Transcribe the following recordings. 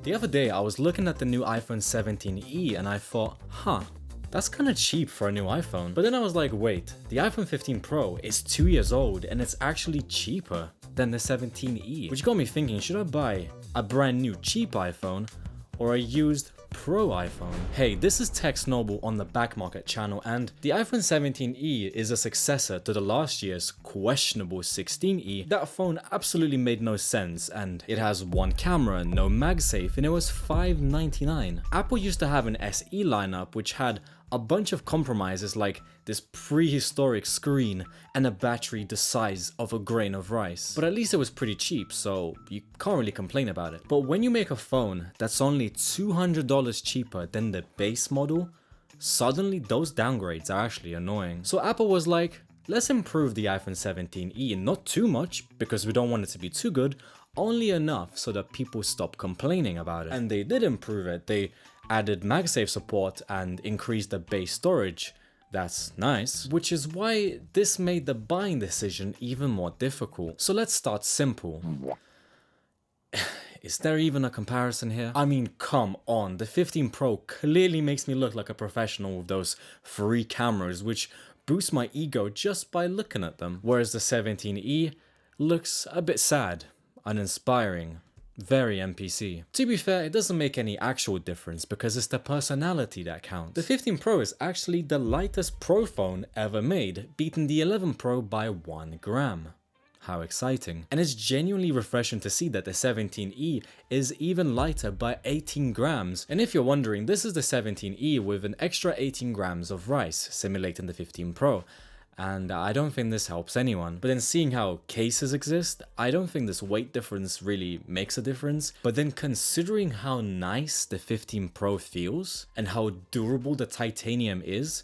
The other day I was looking at the new iPhone 17e and I thought, that's kinda cheap for a new iPhone. But then I was like, wait, the iPhone 15 Pro is 2 years old and it's actually cheaper than the 17e. Which got me thinking, should I buy a brand new cheap iPhone or a used Pro iPhone? Hey, this is Tech Snowball on the Backmarket channel, and the iPhone 17e is a successor to the last year's questionable 16e. That phone absolutely made no sense, and it has one camera, no MagSafe, and it was $599. Apple used to have an SE lineup which had a bunch of compromises like this prehistoric screen and a battery the size of a grain of rice. But at least it was pretty cheap, so you can't really complain about it. But when you make a phone that's only $200 cheaper than the base model, suddenly those downgrades are actually annoying. So Apple was like, let's improve the iPhone 17e, not too much because we don't want it to be too good, only enough so that people stop complaining about it. And they did improve it. They added MagSafe support and increased the base storage. That's nice. Which is why this made the buying decision even more difficult. So let's start simple. Is there even a comparison here? I mean, come on, the 15 Pro clearly makes me look like a professional with those 3 cameras, which boosts my ego just by looking at them. Whereas the 17e looks a bit sad, uninspiring, very NPC. To be fair, it doesn't make any actual difference because it's the personality that counts. The 15 Pro is actually the lightest Pro phone ever made, beating the 11 Pro by 1 gram. How exciting. And it's genuinely refreshing to see that the 17e is even lighter by 18 grams. And if you're wondering, this is the 17e with an extra 18 grams of rice, simulating the 15 Pro. And I don't think this helps anyone. But then seeing how cases exist, I don't think this weight difference really makes a difference. But then considering how nice the 15 Pro feels and how durable the titanium is,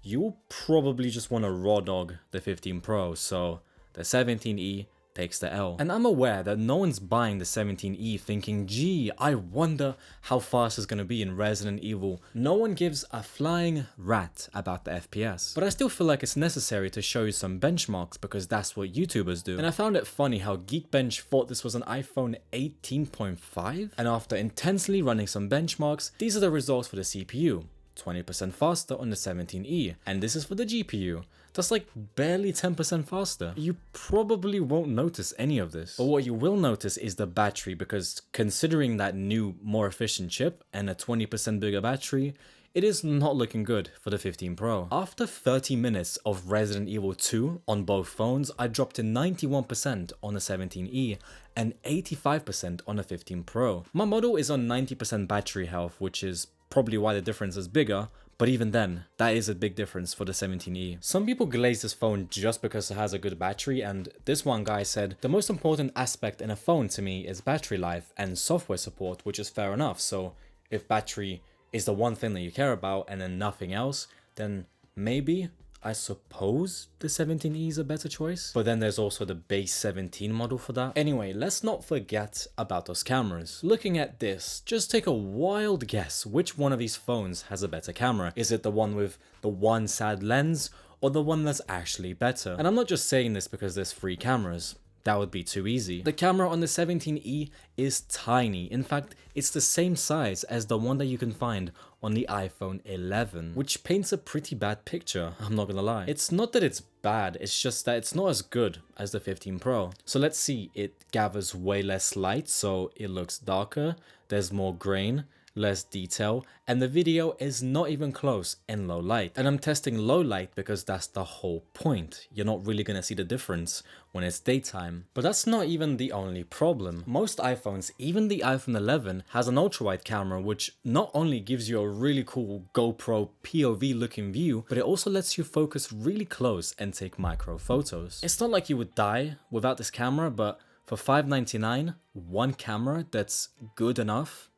you'll probably just want to raw dog the 15 Pro. So the 17e takes the L. And I'm aware that no one's buying the 17e thinking, gee, I wonder how fast it's gonna be in Resident Evil. No one gives a flying rat about the FPS. But I still feel like it's necessary to show you some benchmarks because that's what YouTubers do. And I found it funny how Geekbench thought this was an iPhone 18.5. And after intensely running some benchmarks, these are the results for the CPU. 20% faster on the 17e, and this is for the GPU. That's like barely 10% faster. You probably won't notice any of this. But what you will notice is the battery, because considering that new, more efficient chip and a 20% bigger battery, it is not looking good for the 15 Pro. After 30 minutes of Resident Evil 2 on both phones, I dropped to 91% on the 17e and 85% on the 15 Pro. My model is on 90% battery health, which is probably why the difference is bigger, but even then, that is a big difference for the 17e. Some people glaze this phone just because it has a good battery, and this one guy said, the most important aspect in a phone to me is battery life and software support, which is fair enough. So if battery is the one thing that you care about and then nothing else, then maybe, I suppose, the 17e is a better choice. But then there's also the base 17 model for that. Anyway, let's not forget about those cameras. Looking at this, just take a wild guess which one of these phones has a better camera. Is it the one with the one sad lens or the one that's actually better? And I'm not just saying this because there's 3 cameras. That would be too easy. The camera on the 17e is tiny. In fact, it's the same size as the one that you can find on the iPhone 11, which paints a pretty bad picture, I'm not gonna lie. It's not that it's bad, it's just that it's not as good as the 15 Pro. So let's see, it gathers way less light, so it looks darker, there's more grain, less detail, and the video is not even close in low light. And I'm testing low light because that's the whole point. You're not really gonna see the difference when it's daytime. But that's not even the only problem. Most iPhones, even the iPhone 11, has an ultra-wide camera which not only gives you a really cool GoPro POV looking view, but it also lets you focus really close and take micro photos. It's not like you would die without this camera, but for $599, one camera that's good enough?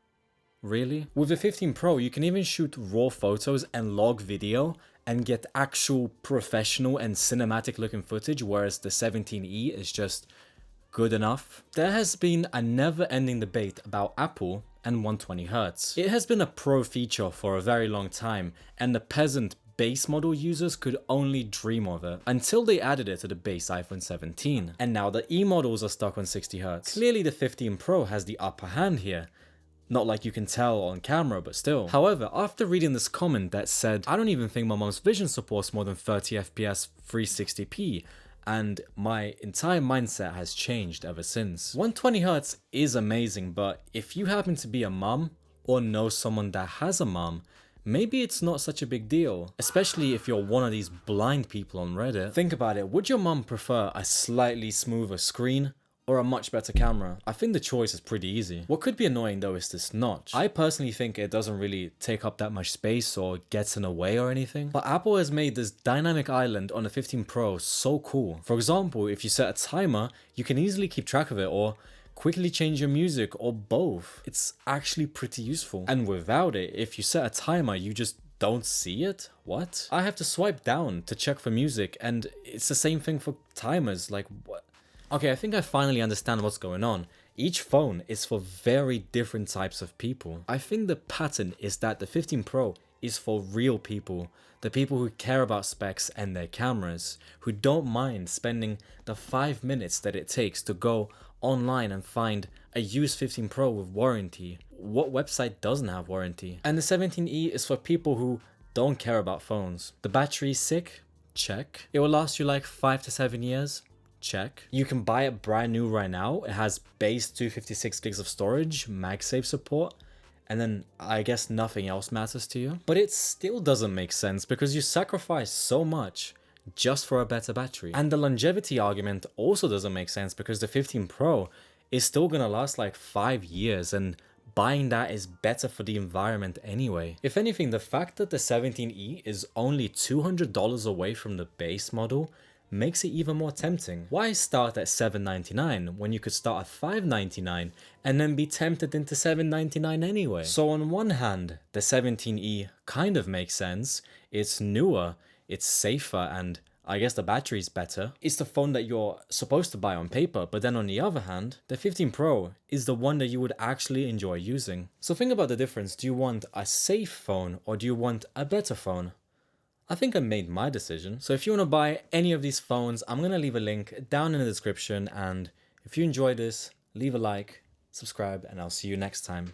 Really? With the 15 Pro, you can even shoot raw photos and log video and get actual professional and cinematic looking footage, whereas the 17e is just good enough. There has been a never-ending debate about Apple and 120Hz. It has been a pro feature for a very long time, and the peasant base model users could only dream of it until they added it to the base iPhone 17. And now the E models are stuck on 60Hz. Clearly the 15 Pro has the upper hand here. Not like you can tell on camera, but still. However, after reading this comment that said, I don't even think my mom's vision supports more than 30 FPS 360p, and my entire mindset has changed ever since. 120Hz is amazing, but if you happen to be a mom or know someone that has a mom, maybe it's not such a big deal, especially if you're one of these blind people on Reddit. Think about it, would your mom prefer a slightly smoother screen or a much better camera? I think the choice is pretty easy. What could be annoying though is this notch. I personally think it doesn't really take up that much space or gets in the way or anything, but Apple has made this dynamic island on the 15 Pro so cool. For example, if you set a timer, you can easily keep track of it or quickly change your music or both. It's actually pretty useful. And without it, if you set a timer, you just don't see it? What? I have to swipe down to check for music, and it's the same thing for timers. Like, what? Okay, I think I finally understand what's going on. Each phone is for very different types of people. I think the pattern is that the 15 Pro is for real people. The people who care about specs and their cameras, who don't mind spending the 5 minutes that it takes to go online and find a used 15 Pro with warranty. What website doesn't have warranty? And the 17E is for people who don't care about phones. The battery's sick? Check. It will last you like 5 to 7 years? Check. You can buy it brand new right now. It has base 256 gigs of storage, MagSafe support, and then I guess nothing else matters to you. But it still doesn't make sense because you sacrifice so much just for a better battery. And the longevity argument also doesn't make sense because the 15 Pro is still gonna last like 5 years, and buying that is better for the environment anyway. If anything, the fact that the 17E is only $200 away from the base model makes it even more tempting. Why start at $799 when you could start at $599 and then be tempted into $799 anyway? So on one hand, the 17E kind of makes sense. It's newer, it's safer, and I guess the battery's better. It's the phone that you're supposed to buy on paper, but then on the other hand, the 15 Pro is the one that you would actually enjoy using. So think about the difference. Do you want a safe phone or do you want a better phone? I think I made my decision. So if you want to buy any of these phones, I'm going to leave a link down in the description. And if you enjoyed this, leave a like, subscribe, and I'll see you next time.